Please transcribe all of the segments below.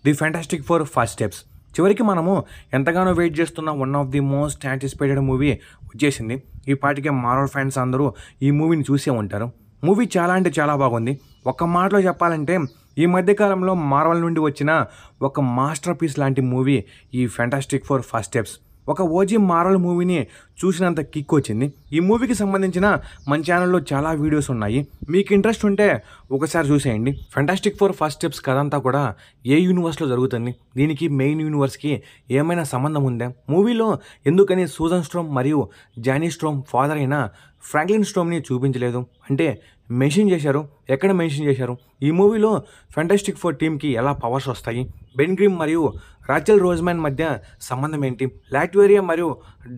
The fantastic four first steps. చివరికి మనము ఎంతగానో వెయిట్ చేస్తున్న one of the most anticipated movie వచ్చేసింది. ఈ పాటికే మార్వెల్ ఫ్యాన్స్ అందరూ ఈ మూవీని చూసే ఉంటారు. మూవీ చాలా అంటే చాలా బాగుంది. ఒక్క మాటలో చెప్పాలంటే ఈ మధ్యకాలంలో మార్వెల్ నుండి వచ్చిన ఒక మాస్టర్ పీస్ లాంటి మూవీ ఈ ఫ్యాంటాస్టిక్ ఫోర్ ఫస్ట్ స్టెప్స్. ఒక ఓజీ మార్వెల్ మూవీని చూసినంత కిక్ వచ్చింది. ఈ మూవీకి సంబంధించిన మన ఛానల్లో చాలా వీడియోస్ ఉన్నాయి. మీకు ఇంట్రెస్ట్ ఉంటే ఒకసారి చూసేయండి. ఫ్యాంటాస్టిక్ ఫోర్ ఫస్ట్ స్టెప్స్ కథ అంతా కూడా ఏ యూనివర్స్లో జరుగుతుంది, దీనికి మెయిన్ యూనివర్స్కి ఏమైనా సంబంధం ఉందా, మూవీలో ఎందుకని సూజన్ స్ట్రోమ్ మరియు జానీ స్ట్రోమ్ ఫాదర్ అయిన ఫ్రాంక్లిన్ స్ట్రోమ్ని చూపించలేదు అంటే మెన్షన్ చేశారు. ఎక్కడ మెన్షన్ చేశారు? ఈ మూవీలో ఫ్యాంటాస్టిక్ ఫోర్ టీమ్కి ఎలా పవర్స్ వస్తాయి, బెన్ గ్రిమ్ మరియు రాచెల్ రోజ్మ్యాన్ మధ్య సంబంధం ఏంటి, లాట్వేరియా మరియు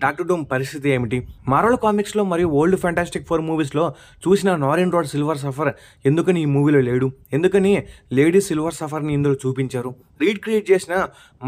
డాక్టర్ డూమ్ పరిస్థితి ఏమిటి, మార్వెల్ కామిక్స్లో మరియు ఓల్డ్ ఫ్యాంటాస్టిక్ ఫోర్ మూవీస్లో చూసిన నారిన్ రాడ్ సిల్వర్ సఫర్ ఎందుకని ఈ మూవీలో లేడు, ఎందుకని లేడీ సిల్వర్ సఫర్ని ఇందులో చూపించారు, రీడ్ క్రియేట్ చేసిన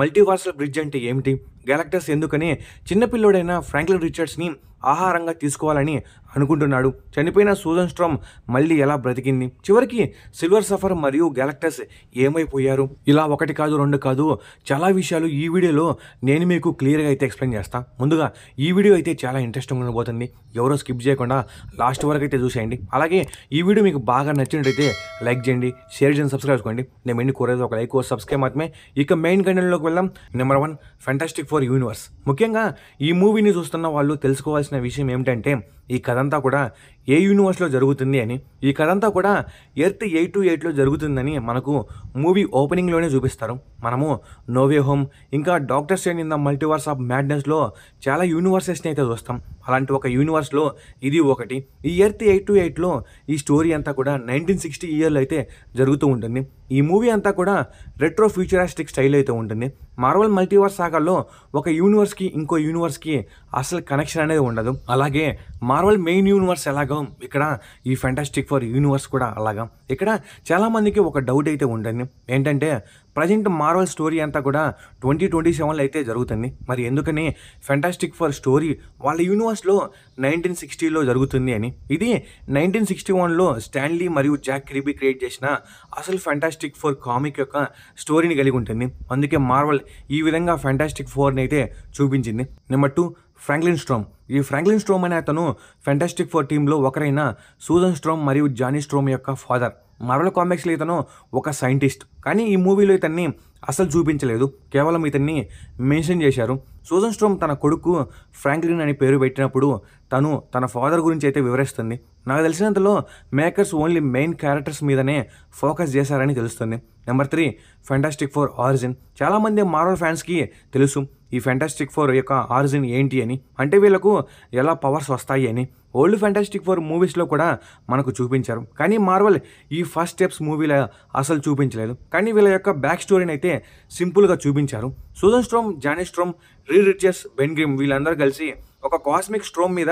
మల్టీవర్సల్ బ్రిడ్జ్ అంటే ఏమిటి, గ్యాలక్టస్ ఎందుకని చిన్నపిల్లోడైన ఫ్రాంక్లిన్ రిచర్డ్స్ని ఆహారంగా తీసుకోవాలని అనుకుంటున్నాడు, చనిపోయిన సూజన్ స్ట్రోమ్ మళ్ళీ ఎలా బ్రతికింది, చివరికి సిల్వర్ సఫర్ మరియు గ్యాలక్టస్ ఏమైపోయారు. ఇలా ఒకటి కాదు రెండు కాదు చాలా విషయాలు ఈ వీడియోలో నేను మీకు క్లియర్గా అయితే ఎక్స్ప్లెయిన్ చేస్తాను. ముందుగా ఈ వీడియో అయితే చాలా ఇంట్రెస్టింగ్ ఉండబోతుంది. ఎవరో స్కిప్ చేయకుండా లాస్ట్ వరకు అయితే చూసేయండి. అలాగే ఈ వీడియో మీకు బాగా నచ్చినట్టయితే లైక్ చేయండి, షేర్ చేయండి, సబ్స్క్రైబ్ చేసుకోండి. నేను మెయిన్ కోరేది ఒక లైక్ సబ్స్క్రైబ్ మాత్రమే. ఇక మెయిన్ కంటెంట్లోకి వెళ్దాం. Number 1 fantastic four universe. ముఖ్యంగా ఈ మూవీని చూస్తున్న వాళ్ళు తెలుసుకోవాల్సిన విషయం ఏమిటంటే ఈ కథంతా కూడా ఏ యూనివర్స్లో జరుగుతుంది అని. ఈ కథంతా కూడా ఎర్త్ 828లో జరుగుతుందని మనకు మూవీ ఓపెనింగ్లోనే చూపిస్తారు. మనము నోవే హోమ్ ఇంకా Doctor Strange in the Multiverse of మ్యాడ్నెస్లో చాలా యూనివర్సెస్ని అయితే చూస్తాం. అలాంటి ఒక యూనివర్స్లో ఇది ఒకటి. ఈ ఎర్త్ 828లో ఈ స్టోరీ అంతా కూడా 1960 ఇయర్లో అయితే జరుగుతూ ఉంటుంది. ఈ మూవీ అంతా కూడా రెట్రో ఫ్యూచరిస్టిక్ స్టైల్ అయితే ఉంటుంది. మార్వెల్ మల్టీవర్స్ సాగాలో ఒక యూనివర్స్కి ఇంకో యూనివర్స్కి అసలు కనెక్షన్ అనేది ఉండదు. అలాగే మార్వెల్ మెయిన్ యూనివర్స్ ఎలాగో ఇక్కడ ఈ ఫ్యాంటాస్టిక్ ఫోర్ యూనివర్స్ కూడా అలాగా. ఇక్కడ చాలామందికి ఒక డౌట్ అయితే ఉంటుంది. ఏంటంటే ప్రజెంట్ మార్వెల్ స్టోరీ అంతా కూడా 2027లో అయితే జరుగుతుంది. మరి ఎందుకని ఫ్యాంటాస్టిక్ ఫోర్ స్టోరీ వాళ్ళ యూనివర్స్లో 1960లో జరుగుతుంది అని. ఇది 1961లో స్టాన్లీ మరియు జాక్ కిర్బీ క్రియేట్ చేసిన అసలు ఫ్యాంటాస్టిక్ ఫోర్ కామిక్ యొక్క స్టోరీని కలిగి ఉంటుంది. అందుకే మార్వెల్ ఈ విధంగా ఫ్యాంటాస్టిక్ ఫోర్ని అయితే చూపించింది. Number 2 Franklin storm. ఈ ఫ్రాంక్లిన్ స్ట్రోమ్ అనే అతను ఫ్యాంటాస్టిక్ ఫోర్ టీంలో ఒకరైన సూజన్ స్ట్రోమ్ మరియు జానీ స్ట్రోమ్ యొక్క ఫాదర్. మార్వెల్ కామిక్స్లో ఇతను ఒక సైంటిస్ట్, కానీ ఈ మూవీలో ఇతన్ని అసలు చూపించలేదు, కేవలం ఇతన్ని మెన్షన్ చేశారు. సూజన్ స్ట్రోమ్ తన కొడుకు ఫ్రాంక్లిన్ అని పేరు పెట్టినప్పుడు తను తన ఫాదర్ గురించి అయితే వివరిస్తుంది. నాకు తెలిసినంతలో మేకర్స్ ఓన్లీ మెయిన్ క్యారెక్టర్స్ మీదనే ఫోకస్ చేశారని తెలుస్తుంది. Number 3 fantastic four origin. చాలామంది మార్వెల్ ఫ్యాన్స్కి తెలుసు ఈ ఫ్యాంటాస్టిక్ ఫోర్ యొక్క ఆరిజిన్ ఏంటి అని, అంటే వీళ్ళకు ఎలా పవర్స్ వస్తాయి అని. ఓల్డ్ ఫ్యాంటాస్టిక్ ఫోర్ మూవీస్లో కూడా మనకు చూపించారు, కానీ మార్వెల్ ఈ ఫస్ట్ స్టెప్స్ మూవీలో అసలు చూపించలేదు. కానీ వీళ్ళ యొక్క బ్యాక్ స్టోరీని అయితే సింపుల్గా చూపించారు. Susan Storm, Johnny Storm, Reed Richards, Ben Grimm వీళ్ళందరూ కలిసి ఒక కాస్మిక్ స్ట్రోమ్ మీద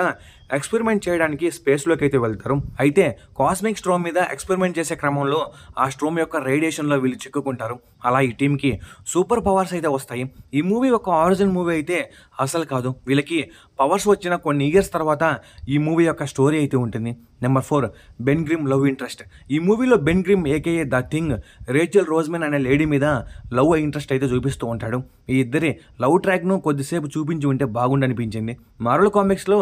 ఎక్స్పెరిమెంట్ చేయడానికి స్పేస్లోకి అయితే వెళ్తారు. అయితే కాస్మిక్ స్ట్రోమ్ మీద ఎక్స్పెరిమెంట్ చేసే క్రమంలో ఆ స్ట్రోమ్ యొక్క రేడియేషన్లో వీళ్ళు చిక్కుకుంటారు. అలా ఈ టీంకి సూపర్ పవర్స్ అయితే వస్తాయి. ఈ మూవీ ఒక ఆరిజిన్ మూవీ అయితే అసలు కాదు. వీళ్ళకి పవర్స్ వచ్చిన కొన్ని ఇయర్స్ తర్వాత ఈ మూవీ యొక్క స్టోరీ అయితే ఉంటుంది. Number 4 Ben Grimm love interest. ఈ మూవీలో Ben Grimm AKA the Thing Rachel Rozman అనే లేడీ మీద లవ్ ఇంట్రెస్ట్ అయితే చూపిస్తూ ఉంటాడు. ఈ ఇద్దరి లవ్ ట్రాక్ను కొద్దిసేపు చూపించి ఉంటే బాగుండనిపించింది. మార్వెల్ కామిక్స్లో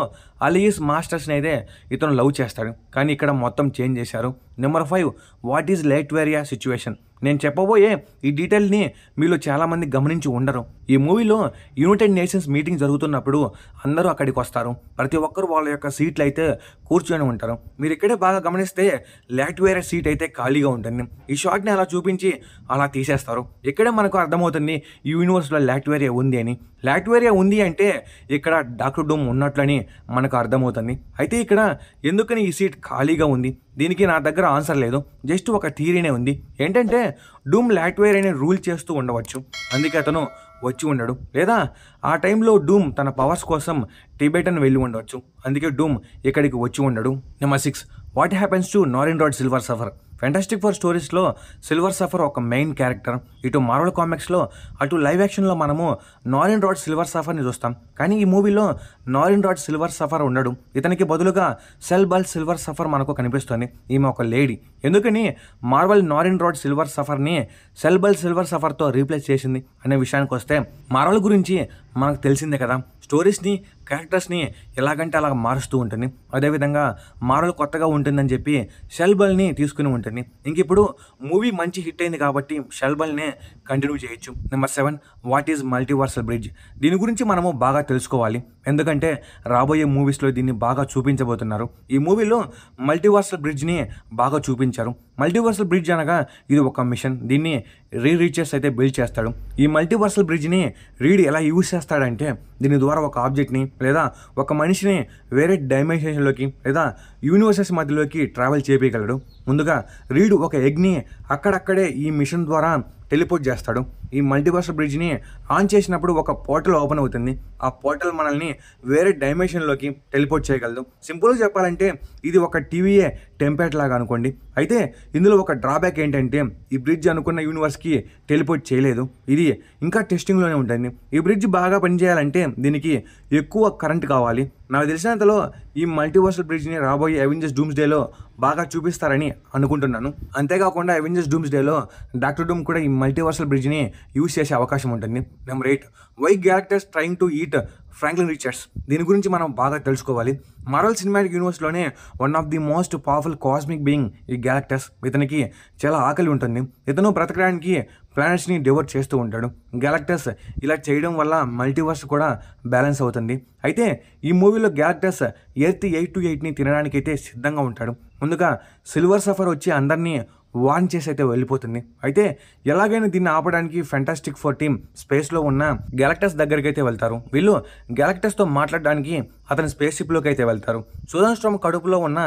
అలియస్ మాస్టర్స్ని అయితే ఇతను లవ్ చేస్తాడు, కానీ ఇక్కడ మొత్తం చేంజ్ చేశారు. Number 5 what is Latveria situation. నేను చెప్పబోయే ఈ డీటెయిల్ని మీలో చాలామంది గమనించి ఉండరు. ఈ మూవీలో యునైటెడ్ నేషన్స్ మీటింగ్ జరుగుతున్నప్పుడు అందరూ అక్కడికి వస్తారు. ప్రతి ఒక్కరు వాళ్ళ యొక్క సీట్లు అయితే కూర్చొని ఉంటారు. మీరు ఇక్కడే బాగా గమనిస్తే లాట్వేరియా సీట్ అయితే ఖాళీగా ఉంటుంది. ఈ షాట్ని అలా చూపించి అలా తీసేస్తారు. ఇక్కడే మనకు అర్థమవుతుంది ఈ యూనివర్స్లో లాట్వేరియా ఉంది అని. లాట్వేరియా ఉంది అంటే ఇక్కడ డాక్టర్ డూమ్ ఉన్నట్లని మనకు అర్థమవుతుంది. అయితే ఇక్కడ ఎందుకని ఈ సీట్ ఖాళీగా ఉంది, దీనికి నా దగ్గర ఆన్సర్ లేదు. జస్ట్ ఒక థియరీనే ఉంది. ఏంటంటే డూమ్ లాట్వేరియాని రూల్ చేస్తూ ఉండవచ్చు, అందుకే అతను వచ్చి ఉండడు. లేదా ఆ టైంలో డూమ్ తన పవర్స్ కోసం టిబెటన్ వెళ్ళి ఉండవచ్చు, అందుకే డూమ్ ఇక్కడికి వచ్చి ఉండడు. Number 6 what happens to Norrin Radd Silver Surfer. Fantastic Four స్టోరీస్లో సిల్వర్ సఫర్ ఒక మెయిన్ క్యారెక్టర్. ఇటు మార్వెల్ కామిక్స్లో అటు లైవ్ యాక్షన్లో మనము నారిన్ రాడ్ సిల్వర్ సఫర్ని చూస్తాం, కానీ ఈ మూవీలో నారిన్ రాడ్ సిల్వర్ సఫర్ ఉండడు. ఇతనికి బదులుగా సెల్ బల్ సిల్వర్ సఫర్ మనకు కనిపిస్తుంది. ఈమె ఒక లేడీ. ఎందుకని మార్వెల్ నారిన్ రాడ్ సిల్వర్ సఫర్ని సిల్వర్ సఫర్తో రీప్లేస్ చేసింది అనే విషయానికి వస్తే, మార్వెల్ గురించి మనకు తెలిసిందే కదా, స్టోరీస్ని క్యారెక్టర్స్ని ఎలాగంటే అలా మారుస్తూ ఉంటుంది. అదేవిధంగా మార్వెల్ కొత్తగా ఉంటుందని చెప్పి షెల్బల్ని తీసుకుని ఉంటుంది. ఇంక ఇప్పుడు మూవీ మంచి హిట్ అయింది కాబట్టి షెల్బల్నే కంటిన్యూ చేయొచ్చు. Number 7, what is multiversal bridge? దీని గురించి మనము బాగా తెలుసుకోవాలి, ఎందుకంటే రాబోయే మూవీస్లో దీన్ని బాగా చూపించబోతున్నారు. ఈ మూవీలో మల్టీవర్సల్ బ్రిడ్జ్ని బాగా చూపించారు. మల్టీవర్సల్ బ్రిడ్జ్ అనగా ఇది ఒక మిషన్, దీన్ని రీచర్స్ అయితే బిల్డ్ చేస్తాడు. ఈ మల్టీవర్సల్ బ్రిడ్జ్ని రీడ్ ఎలా యూజ్ చేస్తాడంటే, దీని ద్వారా ఒక ఆబ్జెక్ట్ని లేదా ఒక మనిషిని వేరే డైమెన్షన్లోకి లేదా యూనివర్సెస్ మధ్యలోకి ట్రావెల్ చేయగలడు. ముందుగా రీడ్ ఒక ఎగ్ని అక్కడక్కడే ఈ మిషన్ ద్వారా టెలిపోర్ట్ చేస్తాడు. ఈ మల్టీవర్సల్ బ్రిడ్జ్ని ఆన్ చేసినప్పుడు ఒక పోర్టల్ ఓపెన్ అవుతుంది. ఆ పోర్టల్ మనల్ని వేరే డైమెన్షన్లోకి టెలిపోర్ట్ చేయగలదు. సింపుల్గా చెప్పాలంటే ఇది ఒక టీవీఏ టెంప్లెట్ లాగా అనుకోండి. అయితే ఇందులో ఒక డ్రాబ్యాక్ ఏంటంటే, ఈ బ్రిడ్జ్ అనుకున్న యూనివర్స్కి టెలిపోర్ట్ చేయలేదు. ఇది ఇంకా టెస్టింగ్లోనే ఉంటుంది. ఈ బ్రిడ్జ్ బాగా పనిచేయాలంటే దీనికి ఎక్కువ కరెంట్ కావాలి. నాకు తెలిసినంతలో ఈ మల్టీవర్సల్ బ్రిడ్జ్ని రాబోయే అవెంజర్స్ డూమ్స్డేలో బాగా చూపిస్తారని అనుకుంటున్నాను. అంతేకాకుండా అవెంజర్స్ డూమ్స్డేలో డాక్టర్ డూమ్ కూడా ఈ మల్టీవర్సల్ బ్రిడ్జ్ని యూజ్ చేసే అవకాశం ఉంటుంది. Number 8, why Galactus trying to eat Franklin Richards? దీని గురించి మనం బాగా తెలుసుకోవాలి. మార్వెల్ సినిమాటిక్ యూనివర్స్లోనే one of the most powerful cosmic being ఈ గ్యాలక్టస్. ఇతనికి చాలా ఆకలి ఉంటుంది. ఇతను బ్రతకడానికి ప్లానెట్స్ని డివోట్ చేస్తూ ఉంటాడు. గ్యాలక్టస్ ఇలా చేయడం వల్ల మల్టీవర్స్ కూడా బ్యాలెన్స్ అవుతుంది. అయితే ఈ మూవీలో గ్యాలక్టస్ ఎర్త్ 828ని తినడానికైతే సిద్ధంగా ఉంటాడు. ముందుగా సిల్వర్ సఫర్ వచ్చి అందరినీ వార్న్ చేసి అయితే వెళ్ళిపోతుంది. అయితే ఎలాగైనా దీన్ని ఆపడానికి ఫెంటాస్టిక్ ఫోర్ టీమ్ స్పేస్లో ఉన్న గ్యాలక్టస్ దగ్గరికి అయితే వెళ్తారు. వీళ్ళు గ్యాలక్టస్తో మాట్లాడడానికి అతని స్పేస్ షిప్లోకి అయితే వెళ్తారు. సూజన్ స్ట్రామ్ కడుపులో ఉన్న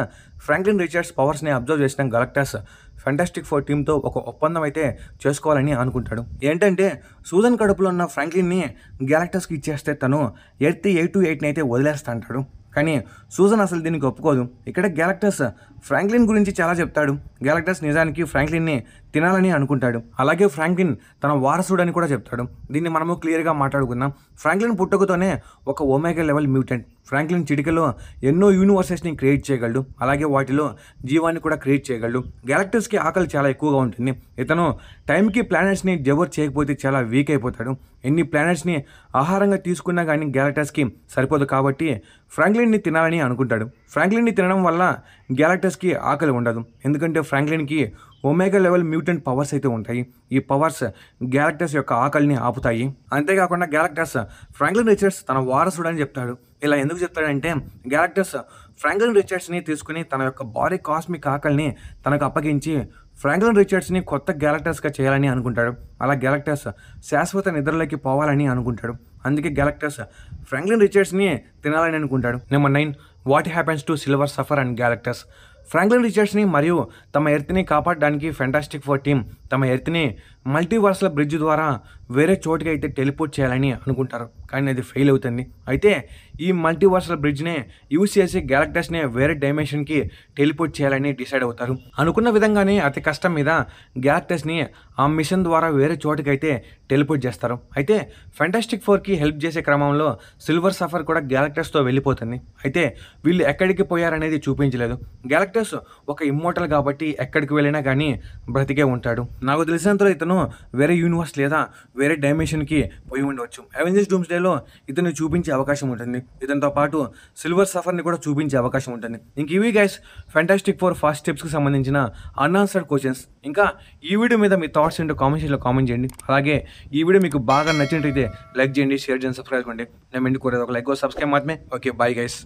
ఫ్రాంక్లిన్ రిచర్డ్స్ పవర్స్ని అబ్జర్వ్ చేసిన గ్యాలక్టస్ ఫెంటాస్టిక్ ఫోర్ టీమ్తో ఒక ఒప్పందం అయితే చేసుకోవాలని అనుకుంటాడు. ఏంటంటే సూజన్ కడుపులో ఉన్న ఫ్రాంక్లిన్ని గ్యాలక్టస్కి ఇచ్చేస్తే తను ఎర్త్ 828ని అయితే వదిలేస్తా అంటాడు. కానీ సూజన్ అసలు దీనికి ఒప్పుకోదు. ఇక్కడ గ్యాలక్టస్ ఫ్రాంక్లిన్ గురించి చాలా చెప్తాడు. గ్యాలక్టస్ నిజానికి ఫ్రాంక్లిన్ని తినాలని అనుకుంటాడు. అలాగే ఫ్రాంక్లిన్ తన వారసుడని కూడా చెప్తాడు. దీన్ని మనము క్లియర్గా మాట్లాడుకుందాం. ఫ్రాంక్లిన్ పుట్టుకతోనే ఒక ఒమేగా లెవెల్ మ్యూటెంట్. ఫ్రాంక్లిన్ చిటికలో ఎన్నో యూనివర్సెస్ని క్రియేట్ చేయగలడు. అలాగే వాటిలో జీవాన్ని కూడా క్రియేట్ చేయగలడు. గ్యాలక్టస్కి ఆకలి చాలా ఎక్కువగా ఉంటుంది. ఇతను టైంకి ప్లానెట్స్ని డివోట్ చేయకపోతే చాలా వీక్ అయిపోతాడు. ఎన్ని ప్లానెట్స్ని ఆహారంగా తీసుకున్నా కానీ గ్యాలక్టస్కి సరిపోదు. కాబట్టి ఫ్రాంక్లిన్ని తినాలని అనుకుంటాడు. ఫ్రాంక్లిన్ని తినడం వల్ల గ్యాలక్టస్కి ఆకలి ఉండదు. ఎందుకంటే ఫ్రాంక్లిన్కి ఒమేగా లెవెల్ మ్యూటెంట్ పవర్స్ అయితే ఉంటాయి. ఈ పవర్స్ గ్యాలక్టస్ యొక్క ఆకలిని ఆపుతాయి. అంతేకాకుండా గ్యాలక్టస్ ఫ్రాంక్లిన్ రిచర్డ్స్ తన వారసుడు అని చెప్తాడు. ఇలా ఎందుకు చెప్తాడంటే, గ్యాలక్టస్ ఫ్రాంక్లిన్ రిచర్డ్స్ని తీసుకుని తన యొక్క బాడీ కాస్మిక్ ఆకలిని తనకు అప్పగించి ఫ్రాంక్లిన్ రిచర్డ్స్ని కొత్త గ్యాలక్టస్గా చేయాలని అనుకుంటాడు. అలా గ్యాలక్టస్ శాశ్వత నిద్రలోకి పోవాలని అనుకుంటాడు. అందుకే గ్యాలక్టస్ ఫ్రాంక్లిన్ రిచర్డ్స్ని తినాలని అనుకుంటాడు. Number 9, what happens to Silver Surfer and Galactus? Franklin రిచర్డ్స్ని మరియు తమ ఎర్త్ని కాపాడడానికి ఫెంటాస్టిక్ ఫోర్ టీమ్ తమ ఎర్త్ని మల్టీవర్సల్ బ్రిడ్జ్ ద్వారా వేరే చోటుకి అయితే టెలిపోర్ట్ చేయాలని అనుకుంటారు. కానీ అది ఫెయిల్ అవుతుంది. అయితే ఈ మల్టీవర్సల్ బ్రిడ్జ్నే యూజ్ చేసి గ్యాలక్టస్ని వేరే డైమెన్షన్కి టెలిపోర్ట్ చేయాలని డిసైడ్ అవుతారు. అనుకున్న విధంగానే అతి కష్టం మీద గ్యాలక్టస్ని ఆ మిషన్ ద్వారా వేరే చోటుకి అయితే టెలిపోర్ట్ చేస్తారు. అయితే ఫెంటాస్టిక్ ఫోర్కి హెల్ప్ చేసే క్రమంలో సిల్వర్ సఫర్ కూడా గ్యాలక్టస్తో వెళ్ళిపోతుంది. అయితే వీళ్ళు ఎక్కడికి పోయారనేది చూపించలేదు. గ్యాలక్టస్ ఒక ఇమ్మోర్టల్ కాబట్టి ఎక్కడికి వెళ్ళినా కానీ బ్రతికే ఉంటాడు. నాకు తెలిసినంతలో ఇతను వేరే యూనివర్స్ లేదా వేరే డైమెన్షన్కి పోయి ఉండవచ్చు. అవెంజర్స్ డూమ్స్డేలో ఇతను చూపించే అవకాశం ఉంటుంది. ఇతనితో పాటు సిల్వర్ సఫర్ని కూడా చూపించే అవకాశం ఉంటుంది. ఇంక ఇవి గైస్ ఫెంటాస్టిక్ ఫోర్ ఫస్ట్ స్టెప్స్కి సంబంధించిన అన్ఆన్సర్డ్ క్వశ్చన్స్. ఇంకా ఈ వీడియో మీద మీ థాట్స్ ఏంటో కామెంట్స్లో కామెంట్ చేయండి. అలాగే ఈ వీడియో మీకు బాగా నచ్చినట్టయితే లైక్ చేయండి, షేర్ చేయండి, సబ్స్క్రైబ్ చేయండి. నేను ఎందుకు ఒక లైక్ సబ్స్క్రైబ్ మాత్రమే. Okay, bye guys.